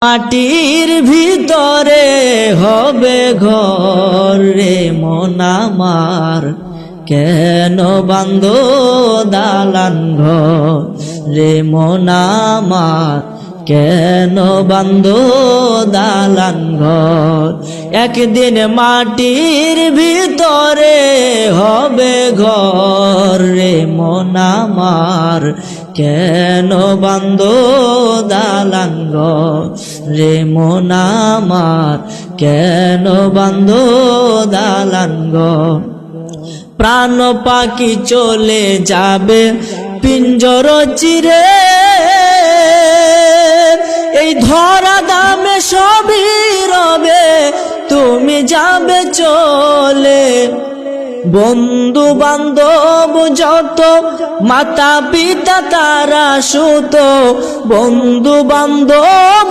মাটির ভিতরে হবে ঘর রে মন আমার, কেন বাঁধো দালান ঘর রে মন আমার, কেন বাঁধো দালান ঘর। একদিন মাটির ভিতরে হবে ঘর রে মন আমার, কেন বাঁধো দালান ঘর রে মন আমার, কেন বাঁধো দালান ঘর। প্রাণ পাখি চলে যাবে পিঞ্জর চিরে, এই ধরা দামে সবই রবে তুমি যাবে চলে। বন্ধু বান্ধব যত মাতা পিতা তারা সুত, বন্ধু বান্ধব